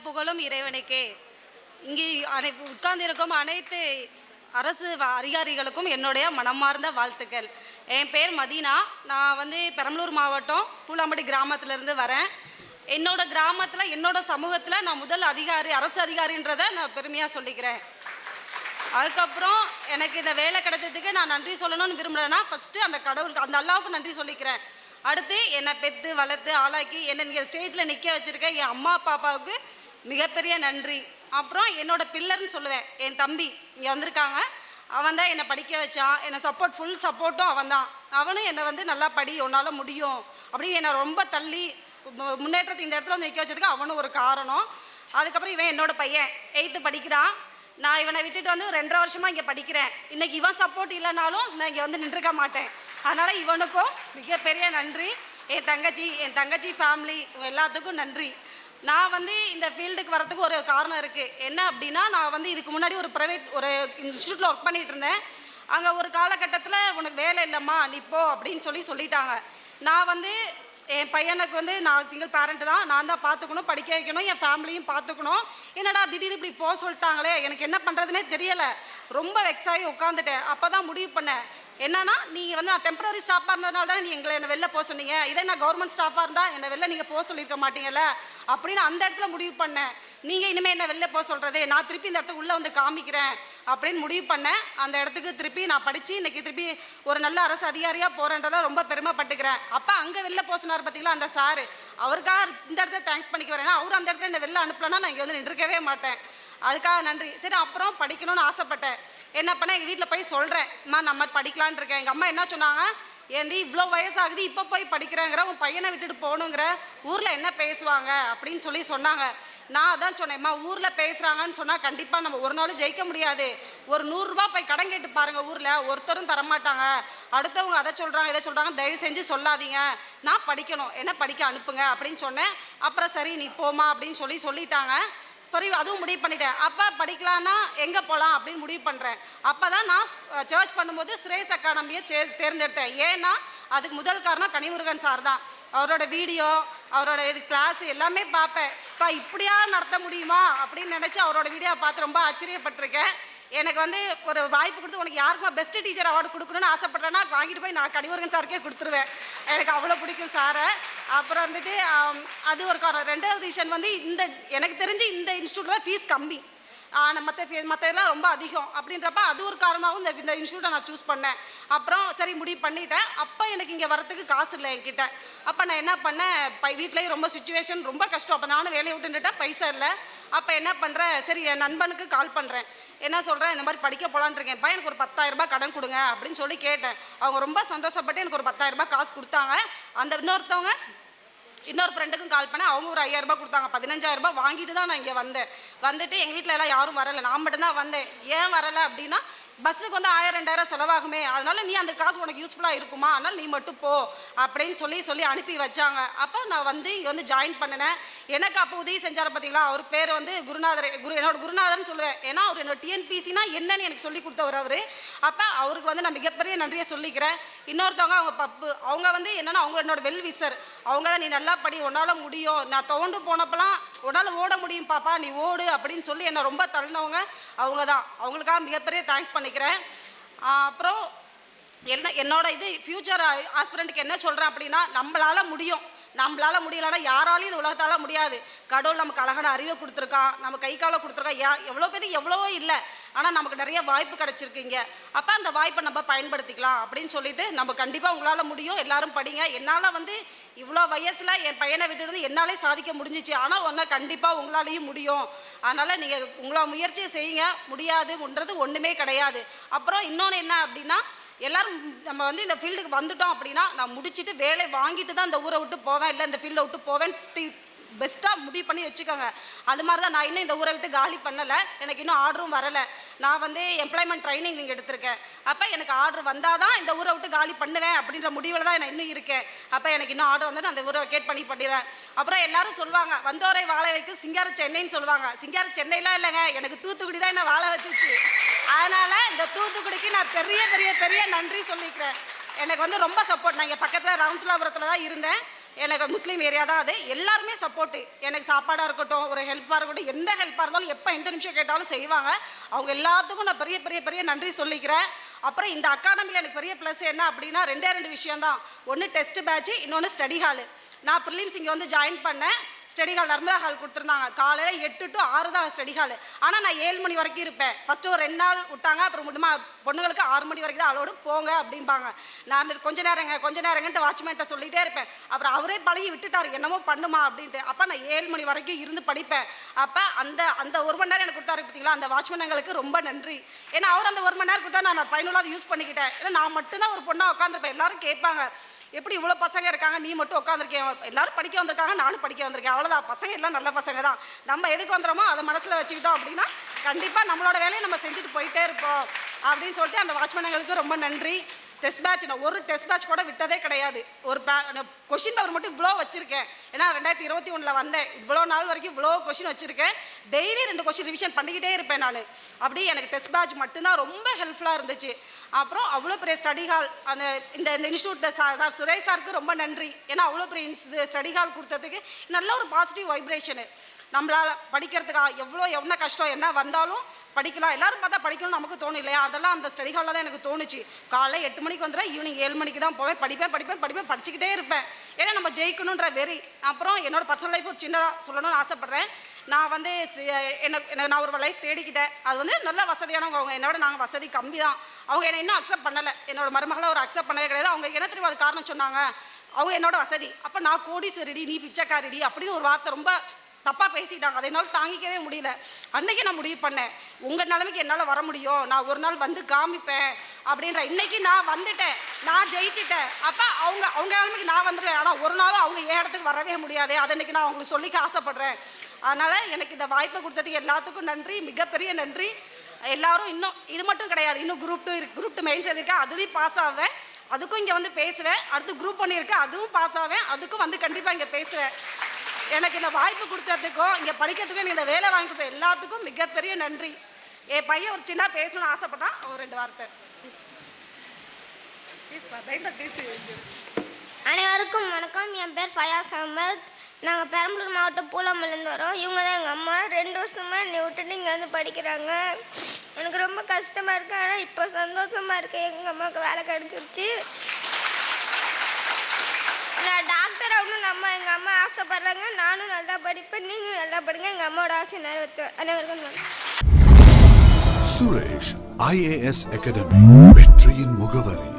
புகழும் இறைவனுக்கே. இங்கே உட்கார்ந்திருக்கும் அனைத்து அரசு அதிகாரிகளுக்கும் என்னுடைய மனமார்ந்த வாழ்த்துக்கள். என் பேர் மதீனா. நான் பெரம்பலூர் மாவட்டம் பூலாம்பட்டி கிராமத்திலேருந்து வரேன். என்னோட கிராமத்தில் என்னோட சமூகத்தில் நான் முதல் அதிகாரி, அரசு அதிகாரின்றதை நான் பெருமையாக சொல்லிக்கிறேன். அதுக்கப்புறம் எனக்கு இந்த வேலை கிடைச்சதுக்கு நான் நன்றி சொல்லணும்னு விரும்புகிறேன்னா ஃபஸ்ட்டு அந்த கடவுளுக்கு, அந்த அல்லாவுக்கு நன்றி சொல்லிக்கிறேன். அடுத்து என்னை பெற்று வளர்த்து ஆளாக்கி என்னை இங்கே ஸ்டேஜில் நிற்க வச்சுருக்க என் அம்மா அப்பாவுக்கு மிகப்பெரிய நன்றி. அப்புறம் என்னோடய பில்லர்னு சொல்லுவேன், என் தம்பி இங்கே வந்திருக்காங்க. அவன் தான் என்னை படிக்க வச்சான். என்னை ஃபுல் சப்போர்ட்டும் அவன் தான். அவனும் என்னை நல்லா படி, உன்னால் முடியும் அப்படின்னு என்னை ரொம்ப தள்ளி முன்னேற்றத்தை இந்த இடத்துல நிற்க வச்சதுக்கு அவனும் ஒரு காரணம். அதுக்கப்புறம் இவன் என்னோடய பையன் 8th படிக்கிறான். நான் இவனை விட்டுட்டு 2.5 வருஷமாக இங்கே படிக்கிறேன். இன்றைக்கி இவன் சப்போர்ட் இல்லைனாலும் நான் இங்கே நின்றுக்க மாட்டேன். அதனால் இவனுக்கும் மிகப்பெரிய நன்றி. என் தங்கச்சி ஃபேமிலி எல்லாத்துக்கும் நன்றி. நான் இந்த ஃபீல்டுக்கு வரத்துக்கு ஒரு காரணம் இருக்குது. என்ன அப்படின்னா, நான் இதுக்கு முன்னாடி ஒரு ப்ரைவேட் இன்ஸ்டியூட்டில் ஒர்க் பண்ணிகிட்டு இருந்தேன். அங்கே ஒரு காலகட்டத்தில் உனக்கு வேலை இல்லைம்மா நீ போ அப்படின்னு சொல்லிட்டாங்க. நான் என் பையனுக்கு நான் சிங்கிள் பேரண்ட்டு தான். நான் தான் பார்த்துக்கணும், படிக்க வைக்கணும், என் ஃபேமிலியும் பார்த்துக்கணும். என்னடா திடீர்னு இப்படி போக சொல்லிட்டாங்களே, எனக்கு என்ன பண்ணுறதுனே தெரியலை. ரொம்ப வெக்ஸாகி உட்காந்துட்டேன். அப்போ தான் முடிவு பண்ணேன், என்னன்னா நீங்கள் நான் டெம்பரரி ஸ்டாஃபாக இருந்ததுனால தான் என்னை வெளில போக சொன்னீங்க. இதே நான் கவர்மெண்ட் ஸ்டாஃபாக இருந்தால் என்னை வெளில நீங்கள் போக சொல்லியிருக்க மாட்டீங்கல்ல அப்படின்னு அந்த இடத்துல முடிவு பண்ணேன். நீங்கள் இனிமேல் என்ன வெளில போக சொல்கிறது, நான் திருப்பி இந்த இடத்துக்கு உள்ளே காமிக்கிறேன் அப்படின்னு முடிவு பண்ணேன். அந்த இடத்துக்கு திருப்பி நான் படித்து இன்றைக்கி திருப்பி ஒரு நல்ல அரசு அதிகாரியாக போகிறேன்றதை ரொம்ப பெருமைப்பட்டுக்கிறேன். அப்போ அங்கே வெளில போக சொன்னார் பார்த்தீங்களா அந்த சார், அவருக்காக இந்த இடத்துல தேங்க்ஸ் பண்ணிக்க வரேன். அவர் அந்த இடத்துல என்னை வெளில அனுப்பலன்னா நான் இங்கே நின்றுக்கவே மாட்டேன். அதுக்காக நன்றி. சரி, அப்புறம் படிக்கணும்னு ஆசைப்பட்டேன். என்ன பண்ணேன், எங்கள் வீட்டில் போய் சொல்கிறேன், அம்மா நம்ம படிக்கலான் இருக்கேன். எங்கள் அம்மா என்ன சொன்னாங்க, ஏன்டி இவ்வளோ வயசாகுது இப்போ போய் படிக்கிறேங்கிற, உன் பையனை விட்டுட்டு போகணுங்கிற, ஊரில் என்ன பேசுவாங்க அப்படின்னு சொன்னாங்க. நான் அதான் சொன்னேன்ம்மா, ஊரில் பேசுகிறாங்கன்னு சொன்னால் கண்டிப்பாக நம்ம ஒரு நாள் ஜெயிக்க முடியாது. ஒரு 100 ரூபா போய் கடன் கேட்டு பாருங்கள், ஊரில் ஒருத்தரும் தரமாட்டாங்க. அடுத்தவங்க அதை சொல்கிறாங்க இதை சொல்கிறாங்க, தயவு செஞ்சு சொல்லாதீங்க, நான் படிக்கணும், என்ன படிக்க அனுப்புங்க அப்படின்னு சொன்னேன். அப்புறம் சரி நீ போமா அப்படின்னு சொல்லிட்டாங்க. அதுவும் முடிவு பண்ணிட்டேன். அப்போ படிக்கலான்னா எங்கே போகலாம் அப்படின்னு முடிவு பண்ணுறேன். அப்போ தான் நான் சர்ச் பண்ணும்போது சுரேஷ் அகாடமியை தேர்ந்தெடுத்தேன். ஏன்னா அதுக்கு முதல் காரணம் கனிமுருகன் சார் தான். அவரோட வீடியோ, அவரோட கிளாஸ் எல்லாமே பார்ப்பேன். இப்போ இப்படியா நடத்த முடியுமா அப்படின்னு நினச்சி அவரோட வீடியோ பார்த்து ரொம்ப ஆச்சரியப்பட்டிருக்கேன். எனக்கு ஒரு வாய்ப்பு கொடுத்து உனக்கு யாருக்குமா பெஸ்ட் டீச்சர் அவார்டு கொடுக்கணும்னு ஆசைப்பட்றேன்னா வாங்கிட்டு போய் நான் கனிமுருகன் சாருக்கே கொடுத்துருவேன். எனக்கு அவ்வளோ பிடிக்கும் சாரை. அப்புறம் அது ஒரு காரணம். 2வது ரீசன் எனக்கு தெரிஞ்சு இந்த இன்ஸ்டியூட்டில் ஃபீஸ் கம்மி, மற்ற இதெல்லாம் ரொம்ப அதிகம் அப்படின்றப்ப அது ஒரு காரணமாகவும் இந்த இன்ஸ்டியூட்டை நான் சூஸ் பண்ணேன். அப்புறம் சரி முடிவு பண்ணிட்டேன். அப்போ எனக்கு இங்கே வரத்துக்கு காசு இல்லை என்கிட்ட. அப்போ நான் என்ன பண்ணேன், வீட்லேயும் ரொம்ப சுச்சுவேஷன் ரொம்ப கஷ்டம். அப்போ நானும் வேலையை விட்டுட்டேன், பைசா இல்லை. அப்போ என்ன பண்ணுறேன், சரி என் நண்பனுக்கு கால் பண்ணுறேன். என்ன சொல்கிறேன், இந்த மாதிரி படிக்க போகலான்னு இருக்கேன்ப்பா, எனக்கு ஒரு 10,000 ரூபாய் கடன் கொடுங்க அப்படின்னு கேட்டேன். அவங்க ரொம்ப சந்தோஷப்பட்டு எனக்கு ஒரு 10,000 ரூபாய் காசு கொடுத்தாங்க. அந்த இன்னொரு ஃப்ரெண்டுக்கும் கால் பண்ணேன். அவங்க ஒரு 5,000 ரூபாய் கொடுத்தாங்க. 15,000 ரூபாய் வாங்கிட்டு தான் நான் இங்கே வந்துட்டு எங்கள் வீட்டில் எல்லாம் யாரும் வரலை, நான் மட்டும்தான் வந்தேன். ஏன் வரலை அப்படின்னா, பஸ்ஸுக்கு 1000 2000 செலவாகுமே, அதனால் நீ அந்த காசு உனக்கு யூஸ்ஃபுல்லாக இருக்குமா, அதனால் நீ மட்டும் போ அப்படின்னு சொல்லி அனுப்பி வச்சாங்க. அப்போ நான் இங்கே ஜாயின் பண்ணினேன். எனக்கு அப்போ உதவி செஞ்சார் பார்த்தீங்களா, அவர் பேர் குருநாதர். என்னோட குருநாதர்னு சொல்லுவேன். ஏன்னா அவர் என்னோட டிஎன்பிசினா என்னன்னு எனக்கு சொல்லி கொடுத்தவர் அவர். அப்போ அவருக்கு நான் மிகப்பெரிய நன்றியை சொல்லிக்கிறேன். இன்னொருத்தவங்க அவங்க பப்பு, அவங்க என்னென்னா அவங்க என்னோட வெல்விசர். அவங்க தான், நீ நல்லா படி, உன்னால் முடியும், நான் துவண்டு போனப்பெல்லாம் உன்னால் ஓட முடியும் பாப்பா, நீ ஓடு அப்படின்னு சொல்லி என்னை ரொம்ப தள்ளினவங்க அவங்க தான். அவங்களுக்காக மிகப்பெரிய தேங்க்ஸ் பண்ணிக்கிறேன். அப்புறம் என்னோட ஃப்யூச்சர் ஆஸ்பிரண்ட்டுக்கு என்ன சொல்கிறேன் அப்படின்னா, நம்மளால் முடியலன்னா யாராலையும் இது உலகத்தால் முடியாது. கடவுள் நமக்கு அழகான அறிவை கொடுத்துருக்கான், நம்ம கை காலை கொடுத்துருக்கான். எவ்வளோ பேருக்கு எவ்வளவோ இல்லை, ஆனால் நமக்கு நிறைய வாய்ப்பு கிடச்சிருக்கீங்க. அப்போ அந்த வாய்ப்பை நம்ம பயன்படுத்திக்கலாம் அப்படின்னு சொல்லிட்டு, நம்ம கண்டிப்பாக உங்களால் முடியும், எல்லாரும் படிங்க. என்னால் இவ்வளோ வயசில் என் பையனை விட்டுட்டு என்னாலே சாதிக்க முடிஞ்சிச்சு. ஆனால் ஒன்றை கண்டிப்பாக உங்களாலேயும் முடியும். அதனால் நீங்கள் உங்களோட முயற்சியை செய்யுங்க, முடியாதுன்றது ஒன்றுமே கிடையாது. அப்புறம் இன்னொன்று என்ன அப்படின்னா, எல்லோரும் நம்ம இந்த ஃபீல்டுக்கு வந்துட்டோம் அப்படின்னா, நான் முடிச்சுட்டு வேலை வாங்கிட்டு தான் இந்த ஊரை விட்டு போவேன், இல்லை இந்த ஃபீல்டை விட்டு போவேன் பெஸ்ட்டாக முடிவு பண்ணி வச்சுக்கோங்க. அது மாதிரி தான் நான் இன்னும் இந்த ஊரை விட்டு காலி பண்ணலை. எனக்கு இன்னும் ஆர்டரும் வரலை. நான் எம்ப்ளாய்மெண்ட் ட்ரைனிங் இங்கே எடுத்திருக்கேன். அப்போ எனக்கு ஆர்டர் வந்தால் தான் இந்த ஊரை விட்டு காலி பண்ணுவேன் அப்படின்ற முடிவில் தான் நான் இன்னும் இருக்கேன். அப்போ எனக்கு இன்னும் ஆர்டர் வந்து நான் அந்த ஊரை வெக்கேட் பண்ணிடுவேன். அப்புறம் எல்லாரும் சொல்லுவாங்க, வந்தோரை வாழ வைக்க சிங்கார சென்னைன்னு சொல்லுவாங்க. சிங்கார சென்னைலாம் இல்லைங்க, எனக்கு தூத்துக்குடி தான் என்ன வாழ வச்சிச்சு. அதனால் இந்த தூத்துக்குடிக்கு நான் பெரிய பெரிய பெரிய நன்றி சொல்லிக்கிறேன். எனக்கு ரொம்ப சப்போர்ட். நான் இங்கே பக்கத்தில் ரவுண்ட்லாபுரத்தில் தான் இருந்தேன். எனக்கு முஸ்லீம் ஏரியா தான் அது. எல்லாருமே சப்போர்ட்டு, எனக்கு சாப்பாடாக இருக்கட்டும், ஒரு ஹெல்ப்பாக இருக்கட்டும், எந்த ஹெல்ப்பாக இருந்தாலும் எப்போ எந்த நிமிஷம் கேட்டாலும் செய்வாங்க. அவங்க எல்லாத்துக்கும் நான் பெரிய பெரிய பெரிய நன்றி சொல்லிக்கிறேன். அப்புறம் இந்த அகாடமியில் எனக்கு பெரிய ப்ளஸ் என்ன அப்படின்னா 2 விஷயம்தான். ஒன்று டெஸ்ட் பேட்ச், இன்னொன்று ஸ்டடி ஹாலு. நான் ப்ரிலிம்ஸ் இங்கே வந்து ஜாயின் பண்ணேன். ஸ்டடி ஹால் நர்மதா ஹால் கொடுத்துருந்தாங்க. காலையில் 8 to 6 தான் ஸ்டடி ஹால். ஆனால் நான் 7 மணி வரைக்கும் இருப்பேன். ஃபஸ்ட்டு ஒரு 2 நாள் விட்டாங்க, அப்புறம் மட்டுமா பொண்ணுங்களுக்கு 6 மணி வரைக்கும் தான் அலோடு, போங்க அப்படிம்பாங்க. நான் கொஞ்ச நேரங்கன்ட்டு வாட்ச்மேன்ட்ட சொல்லிகிட்டே இருப்பேன். அப்புறம் அவரே பழகி விட்டுட்டார், என்னமோ பண்ணுமா அப்படின்ட்டு. அப்போ நான் 7 மணி வரைக்கும் இருந்து படிப்பேன். அப்போ அந்த 1 மணி நேரம் எனக்கு கொடுத்தாரு பார்த்தீங்களா, அந்த வாட்ச்மேன்களுக்கு ரொம்ப நன்றி. ஏன்னா அவர் அந்த 1 மணி நேரம் கொடுத்தா நான் ஃபைனலாக யூஸ் பண்ணிக்கிட்டேன். ஏன்னா நான் மட்டும்தான் ஒரு பொண்ணாக உட்காந்துருப்பேன். எல்லாரும் கேட்பாங்க, எப்படி இவ்வளோ பசங்க இருக்காங்க, நீ மட்டும் உட்காந்துருக்கேன். எல்லாரும் படிக்க வந்திருக்காங்க, நானும் படிக்க வந்திருக்கேன், அவ்வளோதான். பசங்க எல்லாம் நல்ல பசங்க தான். நம்ம எதுக்கு வந்துடுறோமோ அதை மனசில் வச்சுக்கிட்டோம் அப்படின்னா கண்டிப்பாக நம்மளோட வேலையை நம்ம செஞ்சுட்டு போயிட்டே இருப்போம் அப்படின்னு சொல்லிட்டு அந்த வாட்ச்மேன்களுக்கு ரொம்ப நன்றி. டெஸ்ட் பேட்ச் நான் ஒரு டெஸ்ட் பேட்ச் கூட விட்டதே கிடையாது. ஒரு கொஷின் பேப்பர் மட்டும் இவ்வளோ வச்சுருக்கேன். ஏன்னா 2021 வந்தேன். இவ்வளோ நாள் வரைக்கும் இவ்வளோ கொஷின் வச்சுருக்கேன். டெய்லி 2 கொஷின் ரிவிஷன் பண்ணிக்கிட்டே இருப்பேன் நான். அப்படி எனக்கு டெஸ்ட் பேட்ச் மட்டும்தான் ரொம்ப ஹெல்ப்ஃபுல்லாக இருந்துச்சு. அப்புறம் அவ்வளோ பெரிய ஸ்டடி ஹால், இந்த இன்ஸ்டியூட் சார் சுரேஷ் சாருக்கு ரொம்ப நன்றி. ஏன்னா அவ்வளோ பெரிய ஸ்டடி ஹால் கொடுத்ததுக்கு நல்ல ஒரு பாசிட்டிவ் வைப்ரேஷனு. நம்மளால் படிக்கிறதுக்காக என்ன கஷ்டம் என்ன வந்தாலும் படிக்கலாம். எல்லோரும் பார்த்தா படிக்கணும்னு நமக்கு தோணும் இல்லையா, அதெல்லாம் அந்த ஸ்டடி ஹாலில் தான் எனக்கு தோணுச்சு. காலைல 8 மணிக்கு வந்துடுறேன், ஈவினிங் 7 மணிக்கு தான் போவேன். படிப்பேன் படிச்சுக்கிட்டே இருப்பேன். ஏன்னா நம்ம ஜெயிக்கணுன்ற வெறி. அப்புறம் என்னோடய பர்சனல் லைஃப் ஒரு சின்னதாக சொல்லணும்னு ஆசைப்பட்றேன். நான் வந்து நான் ஒரு லைஃப் தேடிக்கிட்டேன். அது வந்து நல்ல வசதியானவங்க. அவங்க என்னோட நாங்கள் வசதி கம்மி தான். அவங்க என்னை இன்னும் அக்செப்ட் பண்ணலை. என்னோட மருமகளை ஒரு அக்செப்ட் பண்ணவே கிடையாது. அவங்க என்ன தெரியும் அது காரணம் சொன்னாங்க, அவங்க என்னோட வசதி. அப்போ நான் கோடீஸ்வரடி, நீ பிச்சைக்காரடி அப்படின்னு ஒரு வார்த்தை ரொம்ப தப்பாக பேசிட்டாங்க. அதை என்னால் தாங்கிக்கவே முடியல. அன்றைக்கி நான் முடிவு பண்ணேன், உங்கள் நிலைமைக்கு என்னால் வர முடியும், நான் ஒரு நாள் வந்து காமிப்பேன் அப்படின்ற. இன்றைக்கி நான் வந்துட்டேன், நான் ஜெயிச்சிட்டேன். அப்போ அவங்க நிலைமைக்கு நான் வந்துடுவேன். ஆனால் ஒரு நாளும் அவங்க ஏன் இடத்துக்கு வரவே முடியாது. அதை இன்றைக்கி நான் அவங்களுக்கு சொல்லிக்க ஆசைப்பட்றேன். அதனால் எனக்கு இந்த வாய்ப்பை கொடுத்ததுக்கு எல்லாத்துக்கும் நன்றி, மிகப்பெரிய நன்றி. எல்லாரும் இன்னும் இது மட்டும் கிடையாது, இன்னும் குரூப் 2 மெயின்ஸ் எழுதியிருக்கேன், அதுலேயும் பாஸ் ஆவேன். அதுக்கும் இங்கே வந்து பேசுவேன். அடுத்து குரூப் 1 இருக்கேன், அதுவும் பாஸ் ஆவேன். அதுக்கும் வந்து கண்டிப்பாக இங்கே பேசுவேன். எனக்கு இந்த வாய்ப்பு கொடுத்ததுக்கும் இங்கே படிக்கிறதுக்கும் எனக்கு இந்த வேலை வாங்கி கொடுத்த எல்லாத்துக்கும் மிகப்பெரிய நன்றி. என் பையன் ஒரு சின்ன பேசணும்னு ஆசைப்பட்டான், ஒரு 2 வார்த்தை ப்ளீஸ். அனைவருக்கும் வணக்கம். என் பேர் ஃபயாஸ் அகமத். நாங்கள் பெரம்பலூர் மாவட்டம் பூலாமலேருந்து வரோம். இவங்க தான் எங்கள் அம்மா. 2 வருஷமாக என்னை விட்டுட்டு இங்கே வந்து படிக்கிறாங்க. எனக்கு ரொம்ப கஷ்டமாக இருக்குது, ஆனால் இப்போ சந்தோஷமாக இருக்குது. எங்கள் அம்மாவுக்கு வேலை கிடச்சிருச்சு. நான் டாக்டர் ஆகணும்னு எங்கள் அம்மா ஆசைப்பட்றாங்க. நானும் நல்லா படிப்பேன், நீங்களும் நல்லா படிங்க. எங்கள் அம்மாவோட ஆசை நிறைவேற்றுவேன். அனைவருக்கும் சுரேஷ் IAS அகாடமி, வெற்றியின் முகவரி.